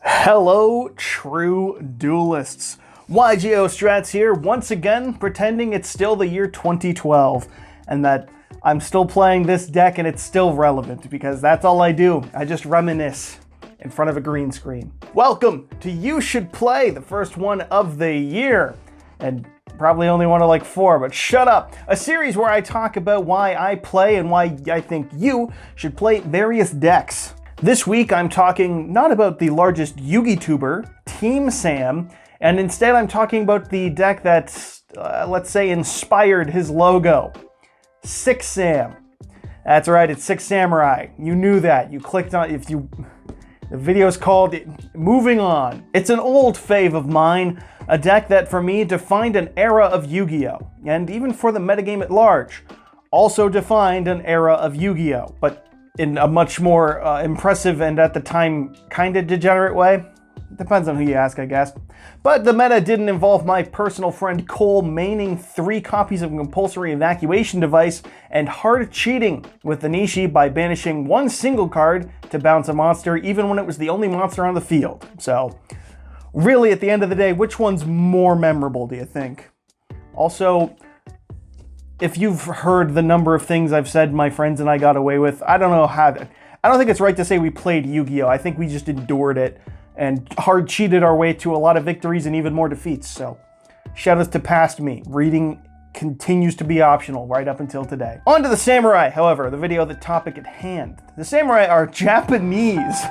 Hello, true duelists. YGO Strats here, once again pretending it's still the year 2012 and that I'm still playing this deck and it's still relevant because that's all I do. I just reminisce in front of a green screen. Welcome to You Should Play, the first one of the year. And probably only one of like 4, but shut up. A series where I talk about why I play and why I think you should play various decks. This week I'm talking not about the largest Yugi tuber, Team Sam, and instead I'm talking about the deck that, let's say, inspired his logo. 6 Sam. That's right, it's 6 Samurai. You knew that. You clicked on the video's called Moving On. It's an old fave of mine, a deck that for me defined an era of Yu-Gi-Oh! And even for the metagame at large, also defined an era of Yu-Gi-Oh! But in a much more impressive and at the time kind of degenerate way. Depends on who you ask, I guess. But the meta didn't involve my personal friend Cole maining 3 copies of Compulsory Evacuation Device and hard cheating with the Nishi by banishing 1 single card to bounce a monster even when it was the only monster on the field. So, really at the end of the day, which one's more memorable, do you think? Also, if you've heard the number of things I've said my friends and I got away with, I don't think it's right to say we played Yu-Gi-Oh! I think we just endured it and hard cheated our way to a lot of victories and even more defeats. So, shout outs to past me. Reading continues to be optional right up until today. On to the Samurai, however, the video, the topic at hand. The Samurai are Japanese.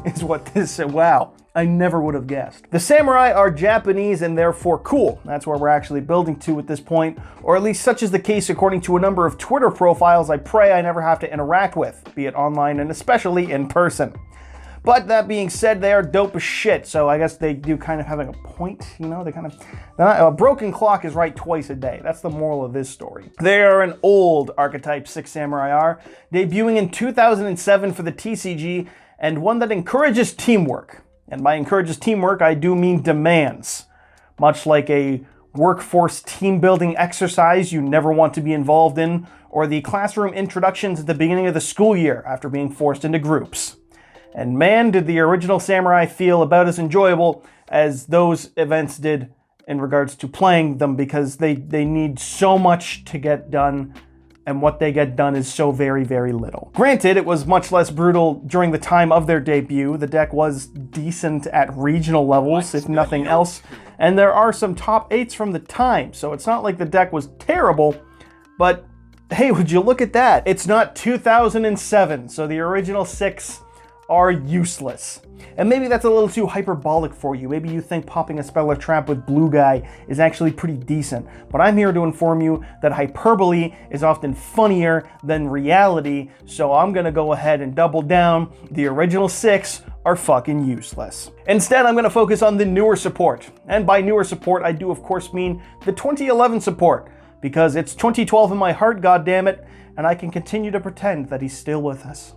Is what this said. Wow. I never would have guessed. The Samurai are Japanese and therefore cool. That's where we're actually building to at this point, or at least such is the case according to a number of Twitter profiles I pray I never have to interact with, be it online and especially in person. But that being said, they are dope as shit, so I guess they do kind of having a point, you know? A broken clock is right twice a day. That's the moral of this story. They are an old archetype 6 Samurai are, debuting in 2007 for the TCG, and one that encourages teamwork. And by encourages teamwork, I do mean demands. Much like a workforce team building exercise you never want to be involved in, or the classroom introductions at the beginning of the school year after being forced into groups. And man, did the original Samurai feel about as enjoyable as those events did in regards to playing them, because they need so much to get done, and what they get done is so very, very little. Granted, it was much less brutal during the time of their debut. The deck was decent at regional levels, if nothing else, and there are some top 8s from the time, so it's not like the deck was terrible, but hey, would you look at that? It's not 2007, so the original 6 are useless. And maybe that's a little too hyperbolic for you. Maybe you think popping a spell or trap with Blue Guy is actually pretty decent. But I'm here to inform you that hyperbole is often funnier than reality, so I'm gonna go ahead and double down. The original 6 are fucking useless. Instead, I'm gonna focus on the newer support. And by newer support, I do of course mean the 2011 support, because it's 2012 in my heart, goddammit, and I can continue to pretend that he's still with us.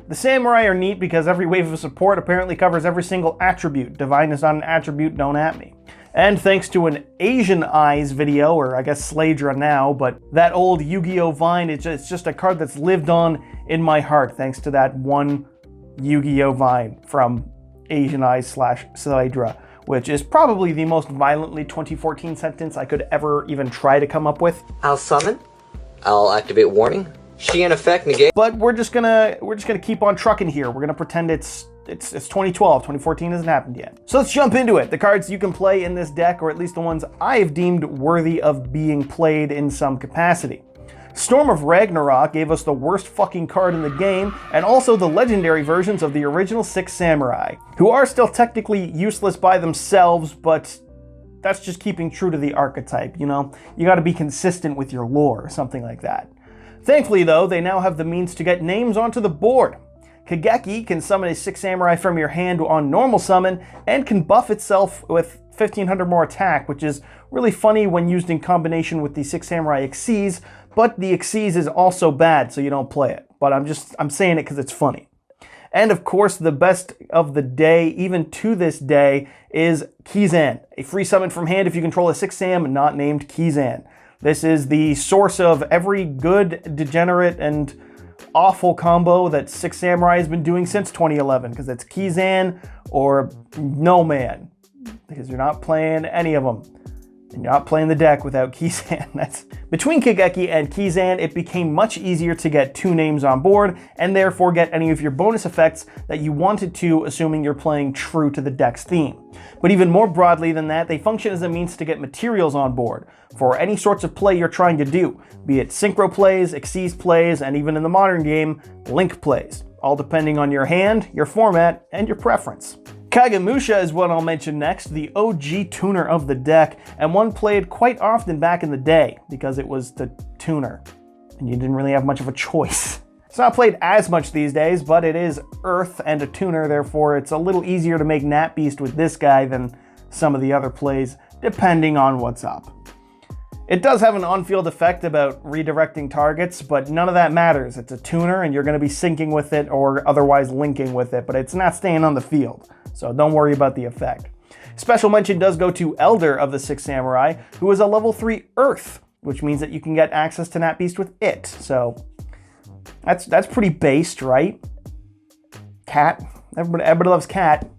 The Samurai are neat because every wave of support apparently covers every single attribute. Divine is not an attribute, don't at me. And thanks to an Asian Eyes video, or I guess Sladra now, but that old Yu-Gi-Oh! Vine, it's just a card that's lived on in my heart thanks to that one Yu-Gi-Oh! Vine from Asian Eyes / Sladra, which is probably the most violently 2014 sentence I could ever even try to come up with. I'll summon. I'll activate warning. She in effect negate. But we're just gonna keep on trucking here. We're gonna pretend it's 2012. 2014 hasn't happened yet. So let's jump into it. The cards you can play in this deck, or at least the ones I've deemed worthy of being played in some capacity. Storm of Ragnarok gave us the worst fucking card in the game, and also the legendary versions of the original 6 Samurai, who are still technically useless by themselves, but that's just keeping true to the archetype, you know? You gotta be consistent with your lore, or something like that. Thankfully though, they now have the means to get names onto the board. Kageki can summon a 6 Samurai from your hand on normal summon, and can buff itself with 1500 more attack, which is really funny when used in combination with the 6 Samurai Xyz, but the Xyz is also bad, so you don't play it. But I'm saying it because it's funny. And of course, the best of the day, even to this day, is Kizan, a free summon from hand if you control a 6 Sam not named Kizan. This is the source of every good, degenerate, and awful combo that Six Samurai has been doing since 2011, because it's Kizan or no man, because you're not playing any of them. And you're not playing the deck without Kizan. That's between Kigeki and Kizan, it became much easier to get 2 names on board and therefore get any of your bonus effects that you wanted to, assuming you're playing true to the deck's theme. But even more broadly than that, they function as a means to get materials on board for any sorts of play you're trying to do, be it synchro plays, Xyz plays, and even in the modern game, link plays, all depending on your hand, your format, and your preference. Kagemusha is what I'll mention next, the OG tuner of the deck, and one played quite often back in the day because it was the tuner, and you didn't really have much of a choice. It's not played as much these days, but it is Earth and a tuner, therefore it's a little easier to make Nat Beast with this guy than some of the other plays, depending on what's up. It does have an on-field effect about redirecting targets, but none of that matters. It's a tuner and you're going to be syncing with it or otherwise linking with it, but it's not staying on the field, so don't worry about the effect. Special mention does go to Elder of the Six Samurai, who is a level 3 Earth, which means that you can get access to Nat Beast with it, so that's pretty based, right? Cat. Everybody loves Cat.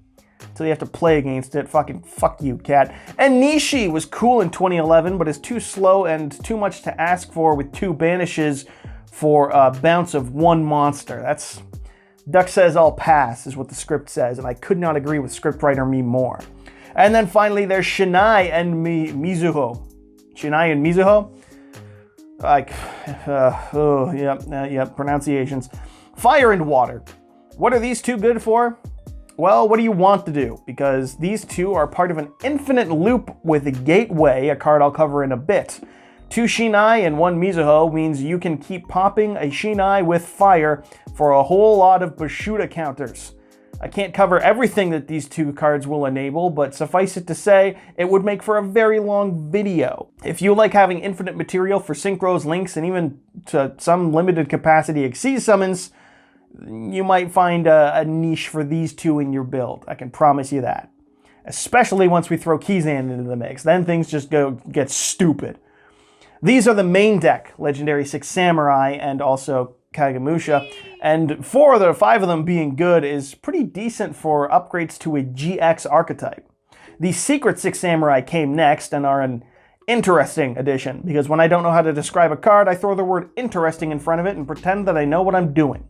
So you have to play against it. Fucking fuck you, Cat. And Nishi was cool in 2011, but is too slow and too much to ask for with 2 banishes for a bounce of 1 monster. That's... Duck says I'll pass, is what the script says, and I could not agree with scriptwriter me more. And then finally there's Shinai and Mizuho. Shinai and Mizuho? Like, pronunciations. Fire and water. What are these 2 good for? Well, what do you want to do? Because these 2 are part of an infinite loop with a gateway, a card I'll cover in a bit. 2 Shinai and 1 Mizuho means you can keep popping a Shinai with fire for a whole lot of Bushuda counters. I can't cover everything that these 2 cards will enable, but suffice it to say, it would make for a very long video. If you like having infinite material for synchros, links, and even to some limited capacity Xyz summons, you might find a niche for these 2 in your build. I can promise you that. Especially once we throw Kizan into the mix. Then things just get stupid. These are the main deck, Legendary Six Samurai and also Kagemusha, and 5 of them being good is pretty decent for upgrades to a GX archetype. The Secret Six Samurai came next and are an interesting addition, because when I don't know how to describe a card, I throw the word interesting in front of it and pretend that I know what I'm doing.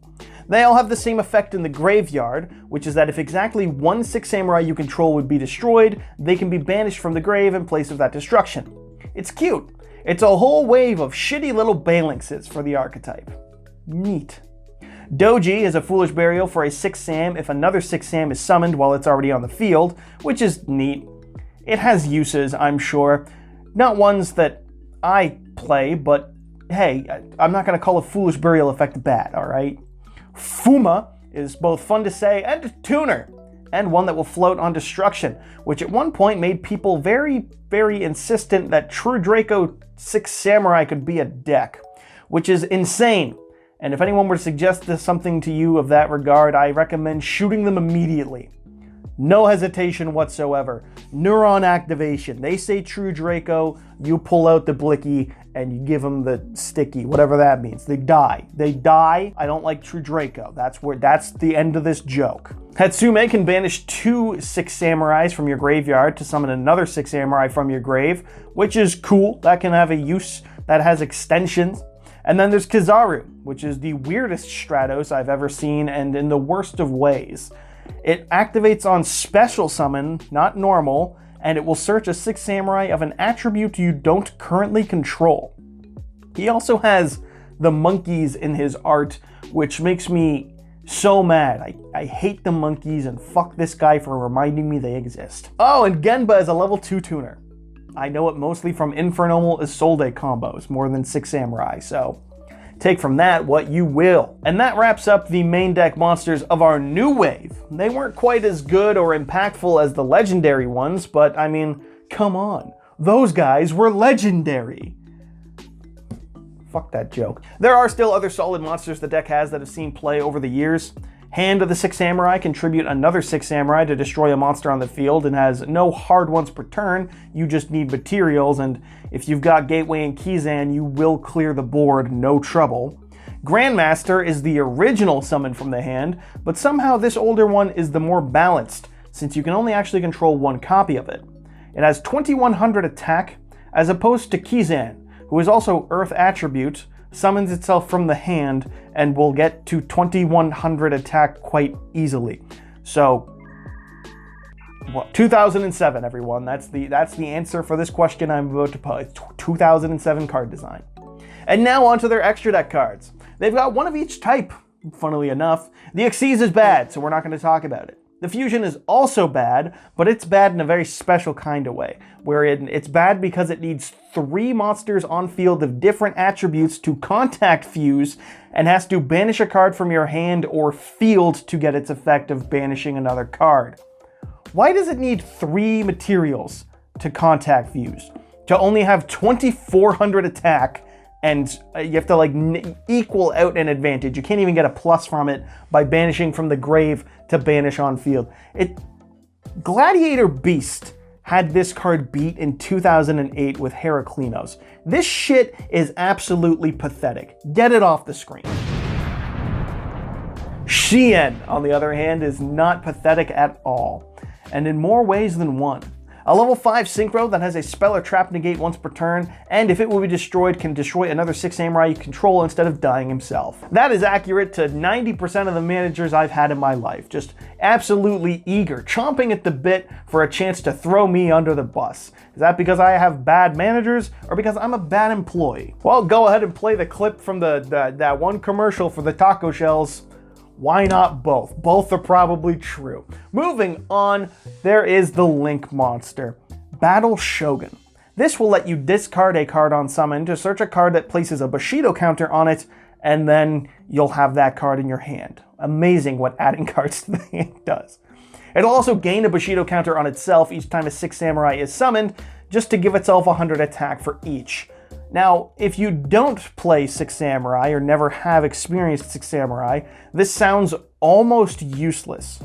They all have the same effect in the graveyard, which is that if exactly 1 Six Samurai you control would be destroyed, they can be banished from the grave in place of that destruction. It's cute. It's a whole wave of shitty little Balanxes for the archetype. Neat. Doji is a foolish burial for a 6 Sam if another 6 Sam is summoned while it's already on the field, which is neat. It has uses, I'm sure. Not ones that I play, but hey, I'm not going to call a foolish burial effect bad, alright? Fuma is both fun to say and a tuner, and one that will float on destruction, which at one point made people very, very insistent that True Draco 6 Samurai could be a deck, which is insane. And if anyone were to suggest something to you of that regard, I recommend shooting them immediately. No hesitation whatsoever. Neuron activation. They say True Draco, you pull out the blicky and you give them the sticky, whatever that means. They die. They die. I don't like True Draco. That's the end of this joke. Hatsume can banish 2 Six Samurais from your graveyard to summon another 6 Samurai from your grave, which is cool. That can have a use that has extensions. And then there's Kizaru, which is the weirdest Stratos I've ever seen and in the worst of ways. It activates on special summon, not normal, and it will search a 6 Samurai of an attribute you don't currently control. He also has the monkeys in his art, which makes me so mad. I hate the monkeys and fuck this guy for reminding me they exist. Oh, and Genba is a level 2 tuner. I know it mostly from Infernomal Isolde combos, more than 6 Samurai, so take from that what you will. And that wraps up the main deck monsters of our new wave. They weren't quite as good or impactful as the legendary ones, but I mean, come on. Those guys were legendary. Fuck that joke. There are still other solid monsters the deck has that have seen play over the years. Hand of the 6 Samurai contribute another 6 Samurai to destroy a monster on the field and has no hard ones per turn. You just need materials, and if you've got Gateway and Kizan, you will clear the board, no trouble. Grandmaster is the original summon from the hand, but somehow this older one is the more balanced, since you can only actually control one copy of it. It has 2100 attack, as opposed to Kizan, who is also Earth attribute, summons itself from the hand, and will get to 2100 attack quite easily. So, what? 2007, everyone. That's the answer for this question I'm about to pose. 2007 card design. And now onto their extra deck cards. They've got one of each type, funnily enough. The Xyz is bad, so we're not going to talk about it. The Fusion is also bad, but it's bad in a very special kind of way, wherein it's bad because it needs 3 monsters on field of different attributes to contact fuse, and has to banish a card from your hand or field to get its effect of banishing another card. Why does it need 3 materials to contact fuse? To only have 2400 attack, and you have to like equal out an advantage. You can't even get a plus from it by banishing from the grave to banish on field. Gladiator Beast had this card beat in 2008 with Heraklinos. This shit is absolutely pathetic. Get it off the screen. Shien, on the other hand, is not pathetic at all, and in more ways than one. A level 5 synchro that has a spell or trap negate once per turn, and if it will be destroyed, can destroy another 6 samurai you control instead of dying himself. That is accurate to 90% of the managers I've had in my life. Just absolutely eager, chomping at the bit for a chance to throw me under the bus. Is that because I have bad managers, or because I'm a bad employee? Well, go ahead and play the clip from that one commercial for the taco shells. Why not both? Both are probably true. Moving on, there is the Link monster, Battle Shogun. This will let you discard a card on summon to search a card that places a Bushido counter on it, and then you'll have that card in your hand. Amazing what adding cards to the hand does. It'll also gain a Bushido counter on itself each time a 6 samurai is summoned, just to give itself 100 attack for each. Now, if you don't play 6 Samurai or never have experienced 6 Samurai, this sounds almost useless.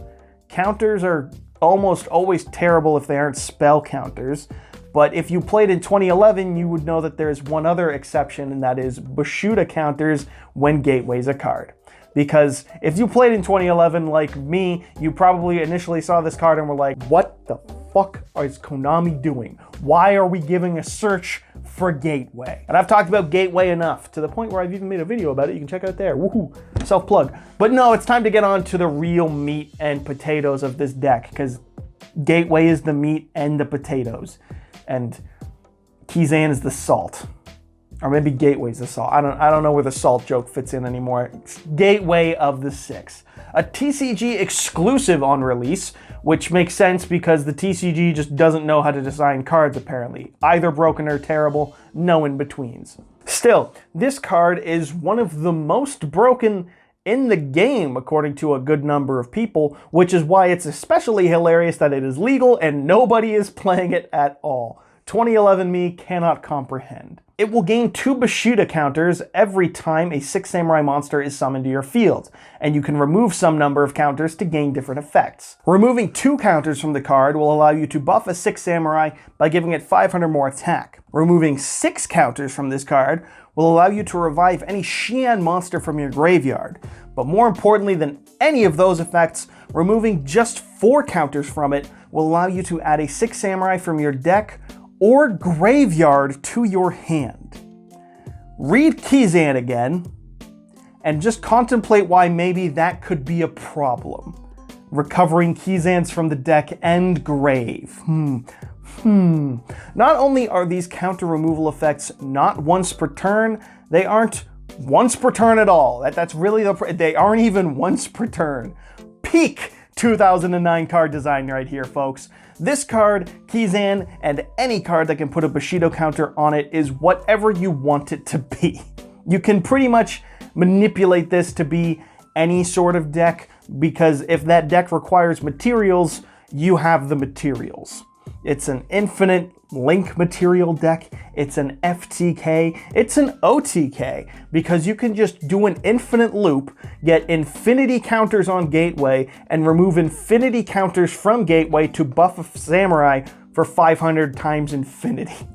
Counters are almost always terrible if they aren't spell counters, but if you played in 2011, you would know that there's one other exception, and that is Bushido counters when Gateway's a card. Because if you played in 2011 like me, you probably initially saw this card and were like, what the fuck is Konami doing? Why are we giving a search for Gateway? And I've talked about Gateway enough, to the point where I've even made a video about it. You can check out there. Woohoo! Self-plug. But no, it's time to get on to the real meat and potatoes of this deck, because Gateway is the meat and the potatoes, and Kizan is the salt. Or maybe Gateway's the salt. I don't know where the salt joke fits in anymore. It's Gateway of the 6. A TCG exclusive on release, which makes sense because the TCG just doesn't know how to design cards apparently. Either broken or terrible, no in-betweens. Still, this card is one of the most broken in the game, according to a good number of people, which is why it's especially hilarious that it is legal and nobody is playing it at all. 2011 me cannot comprehend. It will gain 2 Bushido counters every time a 6 Samurai monster is summoned to your field, and you can remove some number of counters to gain different effects. Removing 2 counters from the card will allow you to buff a 6 Samurai by giving it 500 more attack. Removing 6 counters from this card will allow you to revive any Xian monster from your graveyard. But more importantly than any of those effects, removing just 4 counters from it will allow you to add a 6 Samurai from your deck or graveyard to your hand. Read Kizan again, and just contemplate why maybe that could be a problem. Recovering Kizans from the deck and grave. Not only are these counter removal effects not once per turn, they aren't once per turn at all. That's really they aren't even once per turn. Peak 2009 card design right here, folks. This card, Kizan, and any card that can put a Bushido counter on it is whatever you want it to be. You can pretty much manipulate this to be any sort of deck, because if that deck requires materials, you have the materials. It's an infinite Link material deck, it's an FTK, it's an OTK, because you can just do an infinite loop, get infinity counters on Gateway, and remove infinity counters from Gateway to buff a Samurai for 500 times infinity.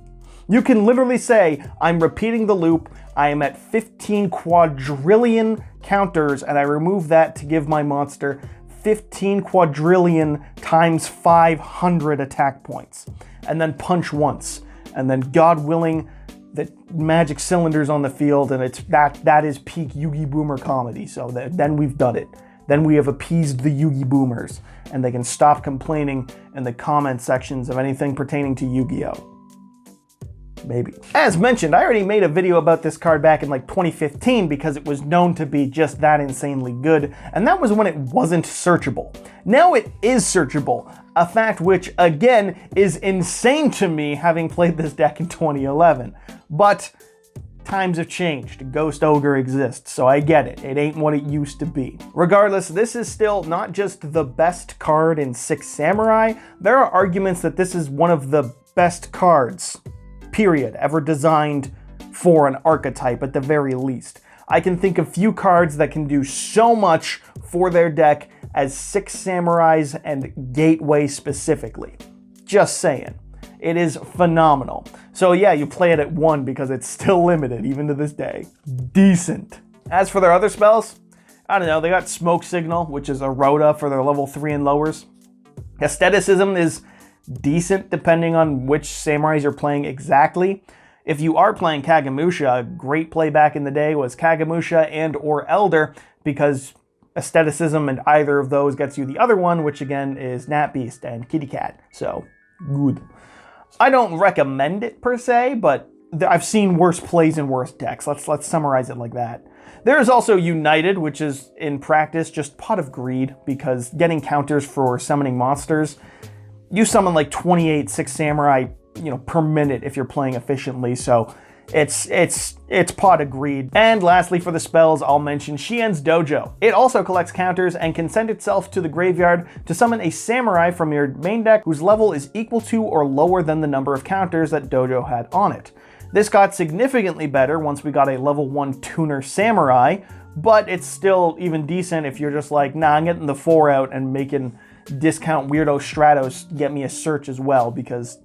You can literally say, I'm repeating the loop, I am at 15 quadrillion counters, and I remove that to give my monster 15 quadrillion times 500 attack points. And then punch once. And then, God willing, the magic cylinders on the field, and that is peak Yugi Boomer comedy. So then we've done it. Then we have appeased the Yugi Boomers, and they can stop complaining in the comment sections of anything pertaining to Yu-Gi-Oh! Maybe. As mentioned, I already made a video about this card back in like 2015 because it was known to be just that insanely good, and that was when it wasn't searchable. Now it is searchable, a fact which, again, is insane to me having played this deck in 2011. But times have changed. Ghost Ogre exists, so I get it. It ain't what it used to be. Regardless, this is still not just the best card in Six Samurai. There are arguments that this is one of the best cards, period, ever designed for an archetype at the very least. I can think of few cards that can do so much for their deck as Six Samurais and Gateway specifically. Just saying. It is phenomenal. So yeah, you play it at 1 because it's still limited, even to this day. Decent. As for their other spells, I don't know, they got Smoke Signal, which is a Rhoda for their level 3 and lowers. Aestheticism is decent depending on which samurais you're playing exactly. If you are playing Kagemusha, a great play back in the day was Kagemusha and or Elder, because aestheticism and either of those gets you the other one, which again is Nat Beast and Kitty Cat. So, good. I don't recommend it per se, but I've seen worse plays in worse decks. Let's summarize it like that. There is also United, which is in practice just Pot of Greed, because getting counters for summoning monsters, you summon like 28 Six Samurai, per minute if you're playing efficiently, so it's Pot of Greed. And lastly, for the spells, I'll mention Shien's Dojo. It also collects counters and can send itself to the graveyard to summon a samurai from your main deck whose level is equal to or lower than the number of counters that Dojo had on it. This got significantly better once we got a level 1 tuner samurai, but it's still even decent if you're just like, nah, I'm getting the 4 out and making discount weirdo Stratos get me a search as well, because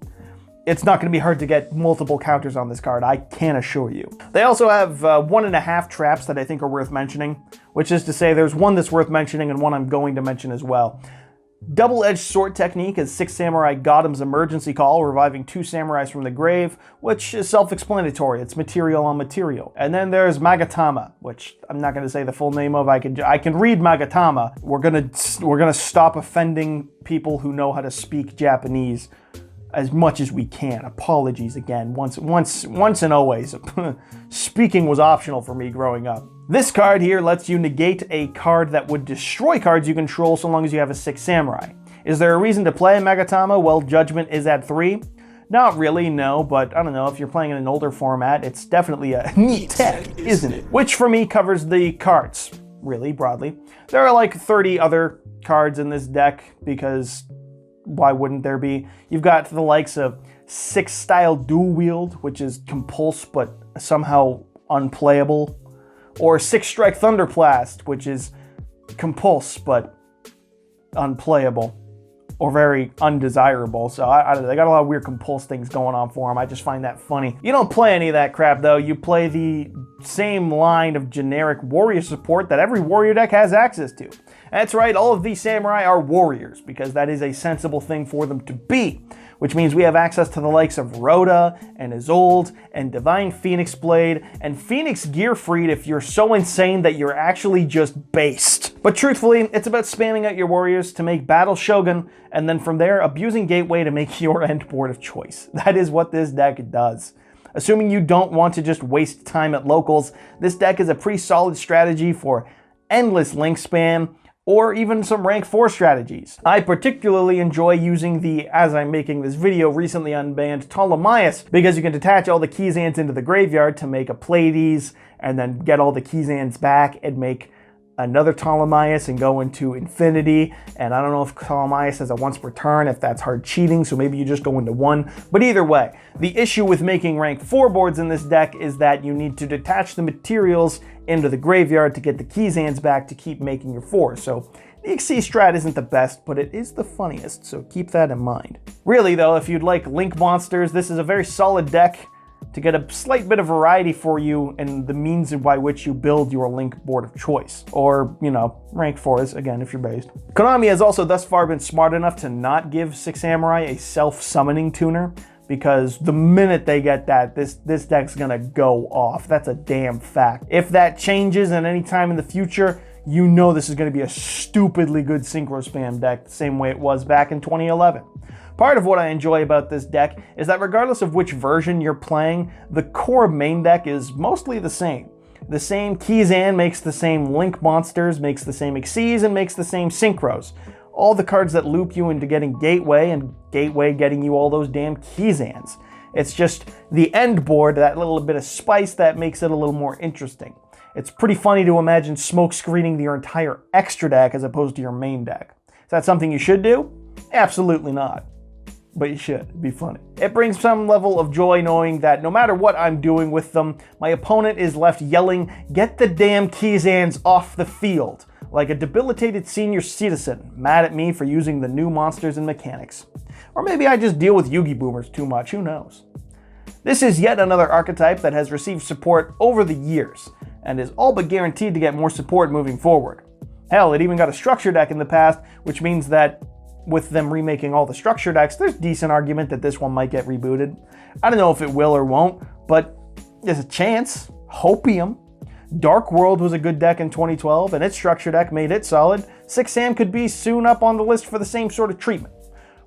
it's not going to be hard to get multiple counters on this card, I can assure you. They also have 1.5 traps that I think are worth mentioning, which is to say there's one that's worth mentioning and one I'm going to mention as well. Double-edged sword technique is Six Samurai Gotham's emergency call, reviving 2 samurais from the grave, which is self-explanatory. It's material on material. And then there's Magatama, which I'm not going to say the full name of. I can read Magatama. We're gonna stop offending people who know how to speak Japanese as much as we can. Apologies again, once and always. Speaking was optional for me growing up. This card here lets you negate a card that would destroy cards you control so long as you have a Six Samurai. Is there a reason to play Magatama? Well, Judgment is at 3. Not really, no, but I don't know, if you're playing in an older format, it's definitely a neat tech, isn't it? Which for me covers the cards, really broadly. There are like 30 other cards in this deck, because why wouldn't there be? You've got the likes of 6-style Dual Wield, which is compulse but somehow unplayable, or 6-strike Thunderblast, which is compulse but unplayable, or very undesirable. So I don't know, they got a lot of weird compulse things going on for them. I just find that funny. You don't play any of that crap though. You play the same line of generic warrior support that every warrior deck has access to. That's right, all of these samurai are warriors, because that is a sensible thing for them to be, which means we have access to the likes of Rhoda and Isolde and Divine Phoenix Blade and Phoenix Gearfried if you're so insane that you're actually just based. But truthfully, it's about spamming out your warriors to make Battle Shogun, and then from there, abusing Gateway to make your end board of choice. That is what this deck does. Assuming you don't want to just waste time at locals, this deck is a pretty solid strategy for endless link spam, or even some rank 4 strategies. I particularly enjoy using the, as I'm making this video, recently unbanned Ptolemaeus, because you can detach all the Keyzans into the graveyard to make a Pleiades, and then get all the Keyzans back and make another Ptolemaeus and go into infinity. And I don't know if Ptolemaeus has a once per turn, if that's hard cheating, so maybe you just go into 1. But either way, the issue with making rank 4 boards in this deck is that you need to detach the materials into the graveyard to get the Keyzans back to keep making your 4. So the XC strat isn't the best, but it is the funniest, so keep that in mind. Really though, if you'd like link monsters, this is a very solid deck. to get a slight bit of variety for you and the means by which you build your Link board of choice. Or, you know, rank 4s, again, if you're based. Konami has also thus far been smart enough to not give Six Samurai a self-summoning tuner, because the minute they get that, this deck's gonna go off. That's a damn fact. If that changes at any time in the future, you know this is gonna be a stupidly good synchro spam deck, the same way it was back in 2011. Part of what I enjoy about this deck is that regardless of which version you're playing, the core main deck is mostly the same. The same Kizan makes the same Link monsters, makes the same Xyz, and makes the same synchros. All the cards that loop you into getting Gateway, and Gateway getting you all those damn Kizans. It's just the end board, that little bit of spice that makes it a little more interesting. It's pretty funny to imagine smoke screening your entire extra deck as opposed to your main deck. Is that something you should do? Absolutely not. But you should. It'd be funny. It brings some level of joy knowing that no matter what I'm doing with them, my opponent is left yelling, "Get the damn Kizans off the field," like a debilitated senior citizen, mad at me for using the new monsters and mechanics. Or maybe I just deal with Yugi boomers too much, who knows? This is yet another archetype that has received support over the years, and is all but guaranteed to get more support moving forward. Hell, it even got a structure deck in the past, which means that with them remaking all the structure decks, there's decent argument that this one might get rebooted. I don't know if it will or won't, but there's a chance. Hopium. Dark World was a good deck in 2012, and its structure deck made it solid. Six Sam could be soon up on the list for the same sort of treatment.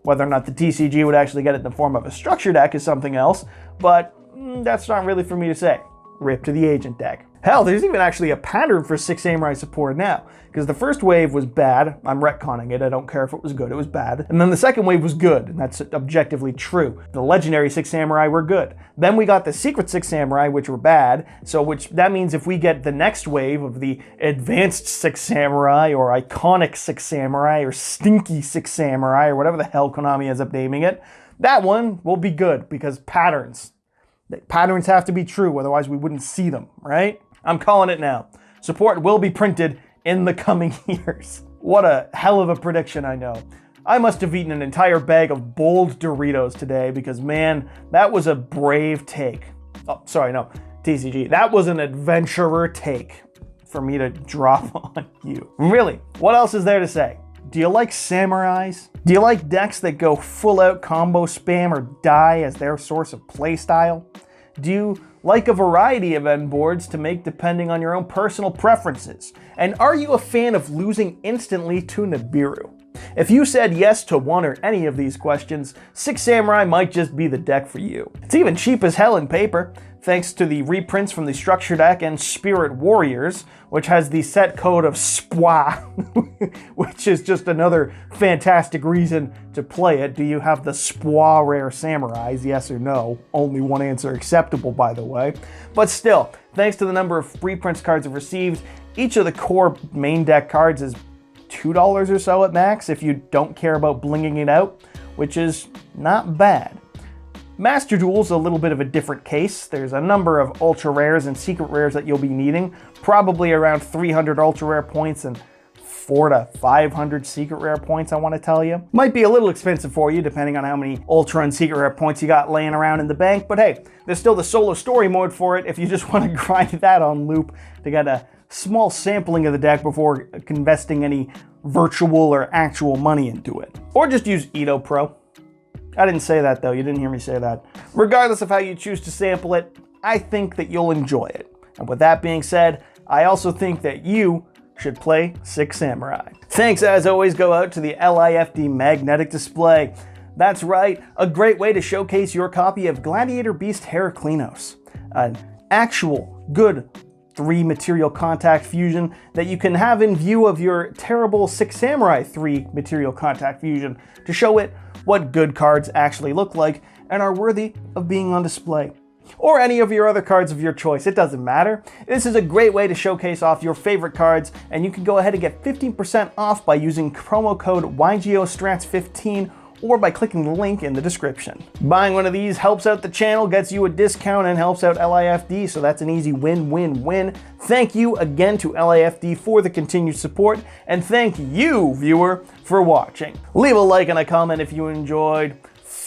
Whether or not the TCG would actually get it in the form of a structure deck is something else, but that's not really for me to say. Rip to the agent deck. Hell, there's even actually a pattern for Six Samurai support now, because the first wave was bad. I'm retconning it, I don't care if it was good, it was bad. And then the second wave was good, and that's objectively true. The legendary Six Samurai were good. Then we got the secret Six Samurai, which were bad, that means if we get the next wave of the advanced Six Samurai, or iconic Six Samurai, or stinky Six Samurai, or whatever the hell Konami ends up naming it, that one will be good, because patterns. Patterns have to be true, otherwise we wouldn't see them, right? I'm calling it now. Support will be printed in the coming years. What a hell of a prediction, I know. I must have eaten an entire bag of bold Doritos today because, man, that was a brave take. Oh, sorry, no, TCG. That was an adventurer take for me to drop on you. Really, what else is there to say? Do you like samurais? Do you like decks that go full out combo spam or die as their source of playstyle? Do you like a variety of end boards to make depending on your own personal preferences? And are you a fan of losing instantly to Nibiru? If you said yes to one or any of these questions, Six Samurai might just be the deck for you. It's even cheap as hell in paper, thanks to the reprints from the Structure deck and Spirit Warriors, which has the set code of SPWA, which is just another fantastic reason to play it. Do you have the SPWA rare samurais, yes or no? Only one answer acceptable, by the way. But still, thanks to the number of reprints cards I've received, each of the core main deck cards is $2 or so at max if you don't care about blinging it out, which is not bad. Master Duel's a little bit of a different case. There's a number of ultra rares and secret rares that you'll be needing, probably around 300 ultra rare points and 400 to 500 secret rare points, I want to tell you. Might be a little expensive for you depending on how many ultra and secret rare points you got laying around in the bank, but hey, there's still the solo story mode for it if you just want to grind that on loop to get a small sampling of the deck before investing any virtual or actual money into it. Or just use Edo Pro. I didn't say that though, you didn't hear me say that. Regardless of how you choose to sample it, I think that you'll enjoy it. And with that being said, I also think that you should play Six Samurai. Thanks as always go out to the LIFD magnetic display. That's right, a great way to showcase your copy of Gladiator Beast Heraclinos, an actual good 3 material contact fusion that you can have in view of your terrible Six Samurai 3 material contact fusion to show it what good cards actually look like and are worthy of being on display. Or any of your other cards of your choice, it doesn't matter. This is a great way to showcase off your favorite cards, and you can go ahead and get 15% off by using promo code YGOStrats15 or by clicking the link in the description. Buying one of these helps out the channel, gets you a discount, and helps out LIFD, so that's an easy win-win-win. Thank you again to LIFD for the continued support, and thank you, viewer, for watching. Leave a like and a comment if you enjoyed.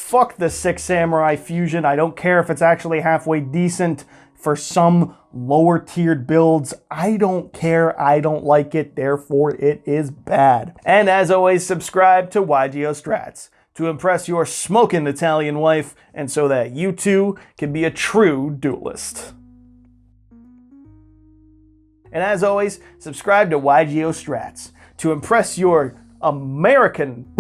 fuck the Six Samurai fusion. I don't care if it's actually halfway decent for some lower tiered builds. I don't care. I don't like it. Therefore, it is bad. And as always, subscribe to YGO Strats to impress your smoking Italian wife and so that you too can be a true duelist. And as always, subscribe to YGO Strats to impress your American